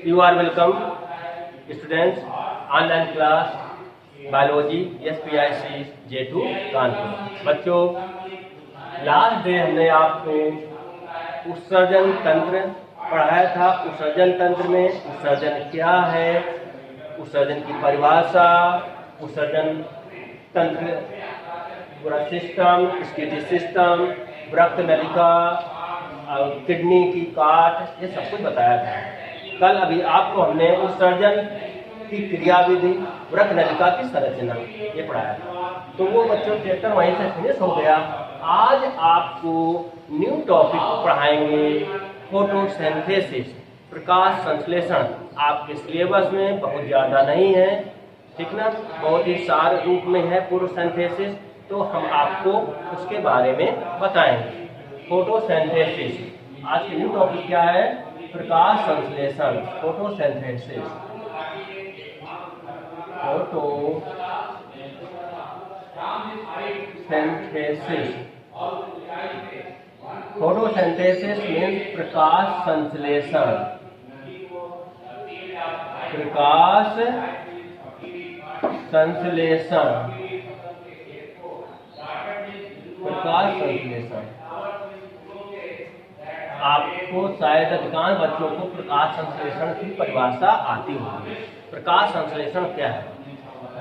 You are welcome, students. Online class biology SPIC J2 Kanpur. बच्चों, last day हमने आपको उत्सर्जन तंत्र पढ़ाया था। उत्सर्जन तंत्र में उत्सर्जन क्या है, उत्सर्जन की परिभाषा, उत्सर्जन तंत्र पूरा सिस्टम, स्केटी सिस्टम, वृक्क नलिका, किडनी की काट, ये सब कुछ बताया था। कल अभी आपको हमने उत्सर्जन की क्रियाविधि, वृक्क नलिका की संरचना ये पढ़ाया था। तो वो बच्चों चैप्टर वहीं से फिनिश हो गया। आज आपको न्यू टॉपिक पढ़ाएंगे, फोटोसिंथेसिस, प्रकाश संश्लेषण। आपके सिलेबस में बहुत ज़्यादा नहीं है, ठीक ना, बहुत ही सार रूप में है फोटोसिंथेसिस। तो हम आपको उसके बारे में बताएंगे। फोटोसिंथेसिस आज की न्यू टॉपिक क्या है? प्रकाश संश्लेषण, फोटोसिंथेसिस। फोटोसिंथेसिस मीन्स प्रकाश संश्लेषण। प्रकाश संश्लेषण, प्रकाश संश्लेषण। आपको शायद अधिकांश बच्चों को प्रकाश संश्लेषण की परिभाषा आती होगी। प्रकाश संश्लेषण क्या है?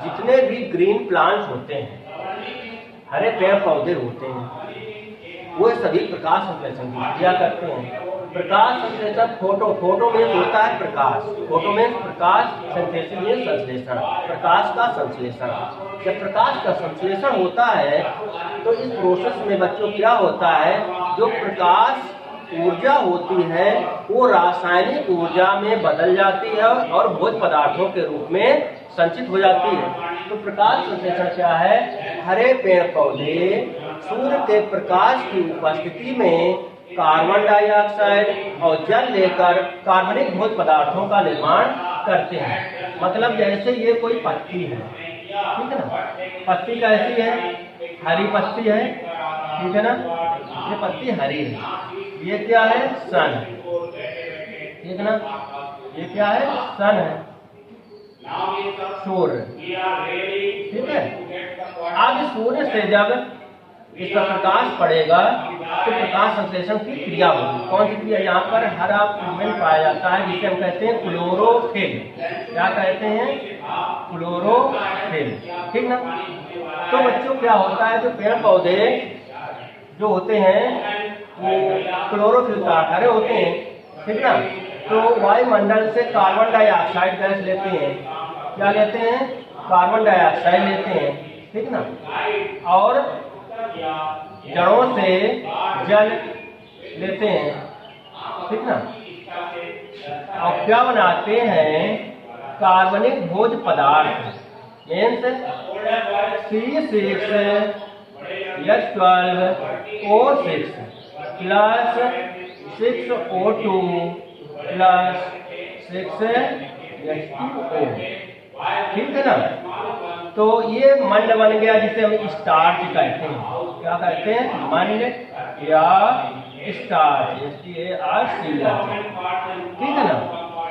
जितने भी ग्रीन प्लांट्स होते हैं, हरे पेड़ पौधे होते हैं, वो सभी प्रकाश संश्लेषण की क्रिया करते हैं। प्रकाश संश्लेषण फोटो में होता है प्रकाश, फोटो में प्रकाश, सिंथेसिस में संश्लेषण, प्रकाश का संश्लेषण। जब प्रकाश का संश्लेषण होता है तो इस प्रोसेस में बच्चों क्या होता है, जो प्रकाश ऊर्जा होती है वो रासायनिक ऊर्जा में बदल जाती है और भोज्य पदार्थों के रूप में संचित हो जाती है। तो प्रकाश संश्लेषण क्या है? हरे पेड़ पौधे सूर्य के प्रकाश की उपस्थिति में कार्बन डाइऑक्साइड और जल लेकर कार्बनिक भोज्य पदार्थों का निर्माण करते हैं। मतलब जैसे ये कोई पत्ती है, ठीक है ना, पत्ती कैसी है? हरी पत्ती है, ठीक है ना, ये पत्ती हरी है। ये क्या है? सन, ठीक है ना, ये क्या है? सन है, सूर्य, ठीक है। अब सूर्य से जब इस पर प्रकाश पड़ेगा तो प्रकाश संश्लेषण की क्रिया होगी। कौन सी क्रिया? यहाँ पर हरा पिगमेंट पाया जाता है जिसे हम कहते हैं क्लोरोफिल। क्या कहते हैं? क्लोरोफिल, ठीक ना। तो बच्चों क्या होता है, जो पेड़ पौधे जो होते हैं वो क्लोरोफिल का हरे होते हैं, ठीक ना। तो वायुमंडल से कार्बन डाइऑक्साइड गैस लेते हैं। क्या लेते हैं? कार्बन डाइऑक्साइड लेते हैं, ठीक ना। और जड़ों से जल लेते हैं, ठीक ना। और क्या बनाते हैं? कार्बनिक भोज्य पदार्थ, means C6H12O6 plus 6O2 plus 6H2O, ठीक है ना। तो ये मंड बन गया जिसे हम स्टार्च कहते हैं। क्या कहते हैं? मंड या स्टार्च, STARCH, ठीक है ना।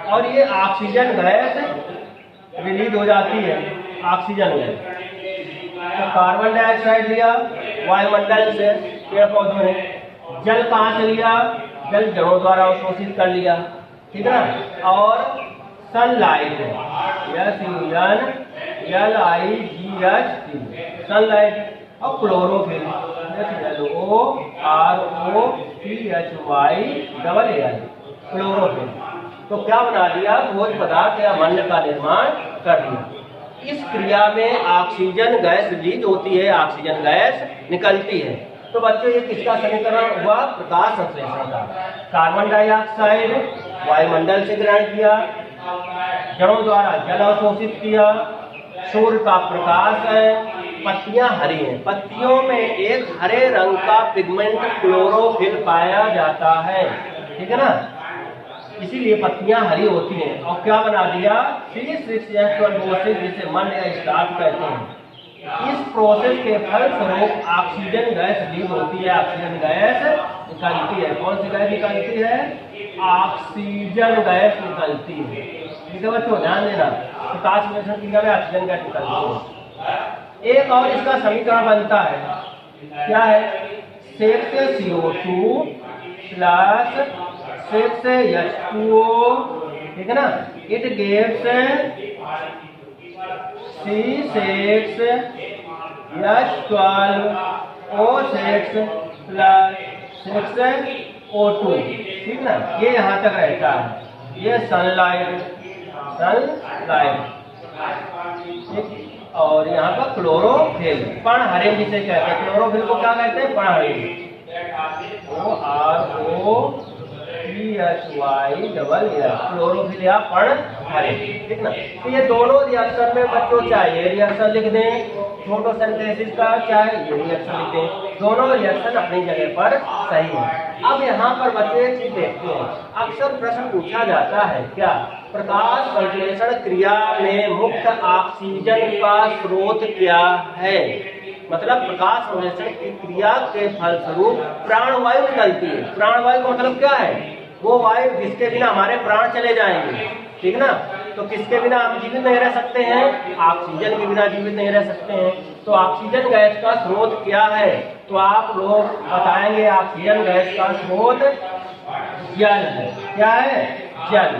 और ये ऑक्सीजन गैस रिलीज हो जाती है, ऑक्सीजन गैस। तो कार्बन डाइऑक्साइड लिया वायुमंडल से, पेड़ पौधों ने जल कहाँ से लिया? जल जड़ों द्वारा अवशोषित कर लिया, ठीक है ना। और सनलाइट, SUNLIGHT, सनलाइट। और क्लोरोफिल, CHLOROPHYLL, क्लोरोफिल। तो क्या बना दिया? भोज्य पदार्थ या मंड का निर्माण कर दिया। इस क्रिया में ऑक्सीजन गैस रिलीज होती है, ऑक्सीजन गैस निकलती है। तो बच्चों ये किसका समीकरण हुआ? प्रकाश संश्लेषण का। कार्बन डाइऑक्साइड वायुमंडल से ग्रहण किया, जड़ों द्वारा जल अवशोषित किया, सूर्य का प्रकाश है, पत्तियां हरी हैं, पत्तियों में एक हरे रंग का पिगमेंट क्लोरोफिल पाया जाता है, ठीक है ना। इसीलिए पत्तियां हरी होती हैं। और क्या बना दिया, C6H12O6 जिसे मन या स्टार्च कहते हैं। इस प्रोसेस के फलस्वरूप ऑक्सीजन गैस रिलीज होती है, ऑक्सीजन गैस निकलती है। कौन सी गैस निकलती है, ऑक्सीजन गैस निकलती है। ठीक है बच्चों, ध्यान देना, प्रकाश संश्लेषण क्रिया में ऑक्सीजन गैस निकलती है। एक और इसका समीकरण बनता है, क्या है, 6CO2 प्लस 6H2O, ठीक है ना, it gives C6H12O6 plus 6O2, ठीक ना। ये यहाँ तक रहता है, ये सनलाइट, ठीक। और यहाँ पर क्लोरोफिल, पर्णहरित जिसे कहते हैं, क्लोरोफिल को क्या कहते हैं, पर्णहरित, OROPHY, क्लोरोफिल या पर्णहरित, ठीक ना। तो ये दोनों रिएक्शन में बच्चों चाहे ये रिएक्शन लिख दें फोटोसिंथेसिस का, चाहे ये रिएक्शन लिख दें, दोनों रिएक्शन अपनी जगह पर सही है। अब यहाँ पर बच्चे एक चीज देखते हैं, अक्सर प्रश्न पूछा जाता है, क्या प्रकाश संश्लेषण क्रिया में मुख्य ऑक्सीजन का स्रोत क्या है। मतलब प्रकाश संश्लेषण की क्रिया के फलस्वरूप प्राणवायु निकलती है। प्राणवायु का मतलब क्या है, वो वायु जिसके बिना हमारे प्राण चले जाएंगे, ठीक ना। तो किसके बिना हम जीवित नहीं रह सकते हैं, ऑक्सीजन के बिना जीवित नहीं रह सकते हैं। तो ऑक्सीजन गैस का स्रोत क्या है, तो आप लोग बताएंगे ऑक्सीजन गैस का स्रोत जल है। क्या है, जल।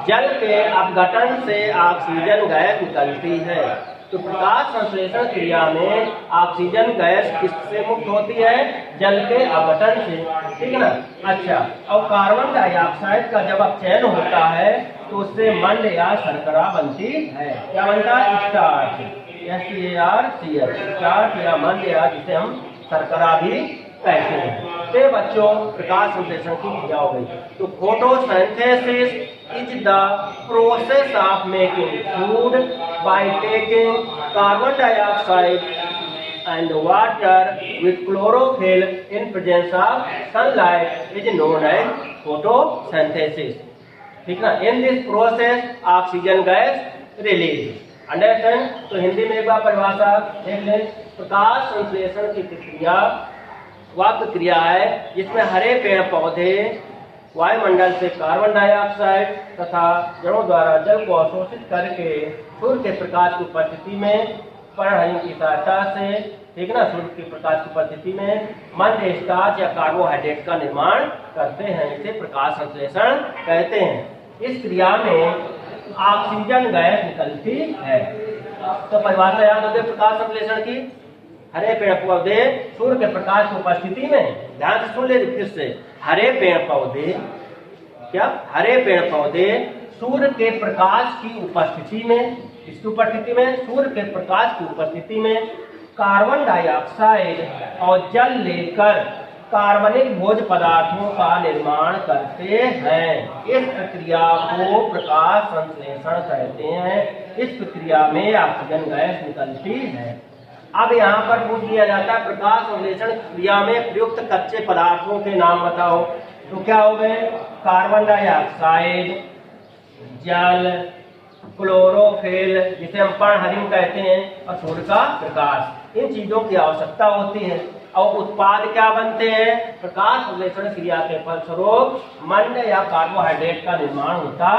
जल के अपघटन से ऑक्सीजन गैस निकलती है। तो प्रकाश संश्लेषण क्रिया में ऑक्सीजन गैस किससे मुक्त होती है, जल के अपघटन से, ठीक है ना। अच्छा, और कार्बन डाइऑक्साइड का जब अपचयन होता है तो उससे मंड या शर्करा बनती है। क्या बनता है, स्टार्च, STARCH, स्टार्च या मंड, या जिसे हम शर्करा भी कहते हैं। तो बच्चों प्रकाश संश्लेषण की क्रिया हो गई। तो photosynthesis is the process of making food by taking carbon dioxide and water with chlorophyll in presence of sunlight is known as photosynthesis, ठीक ना। In this process oxygen gas release. Understand. तो हिंदी में एक बार परिभाषा देख लें, प्रकाश संश्लेषण की प्रक्रिया वह प्रक्रिया है जिसमें हरे पेड़ पौधे वायुमंडल से कार्बन डाइऑक्साइड तथा जड़ों द्वारा जल को अवशोषित करके सूर्य के प्रकाश की उपस्थिति में पर्णहरित की सहायता से, ठीक ना, सूर्य के प्रकाश की उपस्थिति में मंद स्टार्च या कार्बोहाइड्रेट का निर्माण करते हैं। इसे प्रकाश संश्लेषण कहते हैं। इस क्रिया में ऑक्सीजन गैस निकलती है। तो परिभाषा याद होती है प्रकाश संश्लेषण की, हरे पेड़ पौधे सूर्य के प्रकाश की उपस्थिति में, ध्यान से सुन ले फिर से, हरे पेड़ पौधे, क्या, हरे पेड़ पौधे सूर्य के प्रकाश की उपस्थिति में, किसकी उपस्थिति में, सूर्य के प्रकाश की उपस्थिति में कार्बन डाइऑक्साइड और जल लेकर कार्बनिक भोज्य पदार्थों का निर्माण करते हैं। इस प्रक्रिया को प्रकाश संश्लेषण कहते हैं। इस प्रक्रिया में ऑक्सीजन गैस निकलती है। अब यहाँ पर पूछ लिया जाता है प्रकाश संश्लेषण क्रिया में प्रयुक्त कच्चे पदार्थों के नाम बताओ। तो क्या हो गए, कार्बन डाइऑक्साइड, जल, क्लोरोफिल जिसे हम पर्णहरित कहते हैं, और सूर्य का प्रकाश। इन चीजों की आवश्यकता होती है। और उत्पाद क्या बनते हैं, प्रकाश संश्लेषण क्रिया के फलस्वरूप मंड या कार्बोहाइड्रेट का निर्माण होता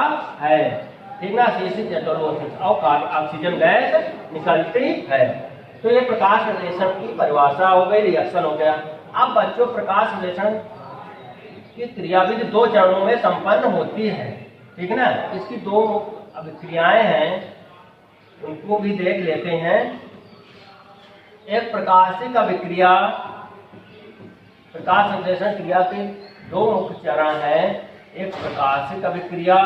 है, ठीक ना। C6H12O6 और ऑक्सीजन गैस निकलती है। तो ये प्रकाश संश्लेषण की परिभाषा हो गई, रिएक्शन हो गया। अब बच्चों प्रकाश संश्लेषण की क्रियाविधि दो चरणों में संपन्न होती है, ठीक ना। इसकी दो अभिक्रियाएं हैं, उनको भी देख लेते हैं। एक प्रकाशिक अभिक्रिया, प्रकाश संश्लेषण क्रिया के दो मुख्य चरण हैं। एक प्रकाशिक अभिक्रिया,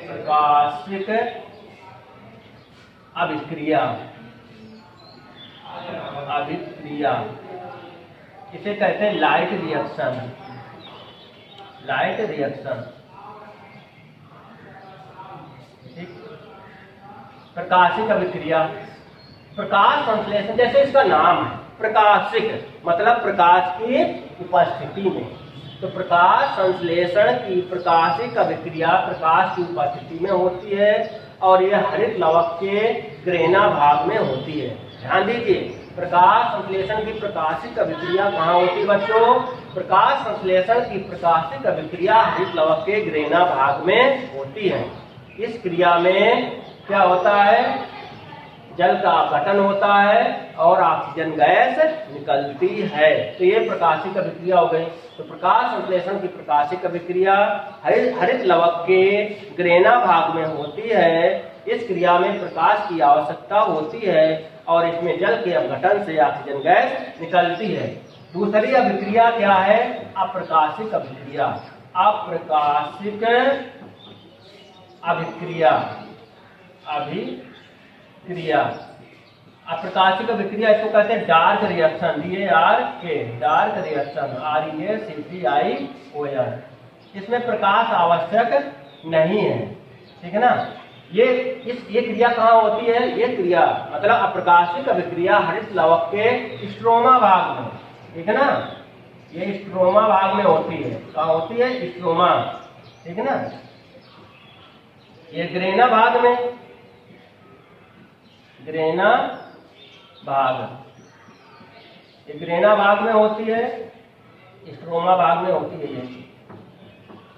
प्रकाशिक अभिक्रिया, अभिक्रिया इसे कहते हैं लाइट रिएक्शन, लाइट रिएक्शन, ठीक। प्रकाशिक अभिक्रिया, प्रकाश संश्लेषण, जैसे इसका नाम है प्रकाशिक, मतलब प्रकाश की उपस्थिति में, तो प्रकाश संश्लेषण की प्रकाशिक अभिक्रिया प्रकाश की उपस्थिति में होती है और यह हरित लवक के ग्रेना भाग में होती है। ध्यान दीजिए, प्रकाश संश्लेषण की प्रकाशिक अभिक्रिया कहाँ होती है बच्चों? प्रकाश संश्लेषण की प्रकाशिक अभिक्रिया हरित लवक के ग्रेना भाग में होती है। इस क्रिया में क्या होता है? जल का अपघटन होता है और ऑक्सीजन गैस निकलती है। तो ये प्रकाशिक अभिक्रिया हो गई। तो प्रकाश संश्लेषण की प्रकाशिक अभिक्रिया हरित लवक के ग्रेना भाग में होती है। इस क्रिया में प्रकाश की आवश्यकता होती है और इसमें जल के अपघटन से ऑक्सीजन गैस निकलती है। दूसरी अभिक्रिया क्या है? अप्रकाशिक अभिक्रिया। अप्रकाशिक अभिक्रिया अप्रकाशिक अभिक्रिया इसको कहते हैं dark reaction. Dark reaction REACTION। इसमें प्रकाश आवश्यक नहीं है, ठीक है ना। ये क्रिया कहाँ होती है? ये क्रिया मतलब अप्रकाशिक अभिक्रिया हरित लवक के स्ट्रोमा भाग में, ठीक है ना। ये स्ट्रोमा भाग में होती है। कहाँ होती है? स्ट्रोमा, ठीक है ना। ये ग्रेना भाग में, ग्रेना भाग में होती है, स्ट्रोमा भाग में होती है।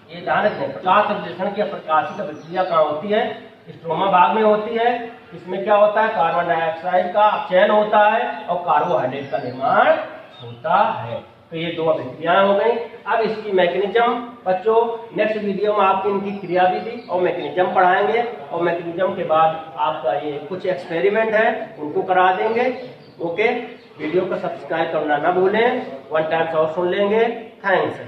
ये ध्यान रखें, प्रकाश संश्लेषण की अप्रकाशिक अभिक्रिया कहाँ होती है? स्ट्रोमा भाग में होती है। इसमें क्या होता है? कार्बन डाइऑक्साइड का अपचयन होता है और कार्बोहाइड्रेट का निर्माण होता है। तो ये दो अभिक्रियाएं हो गई। अब इसकी मैकेनिज्म बच्चों नेक्स्ट वीडियो में आपकी इनकी क्रिया विधि और मैकेनिज्म पढ़ाएंगे और मैकेनिज्म के बाद आपका ये कुछ एक्सपेरिमेंट है उनको करा देंगे। ओके, वीडियो को सब्सक्राइब करना ना भूलें। 1 टाइम और सुन लेंगे। थैंक्स।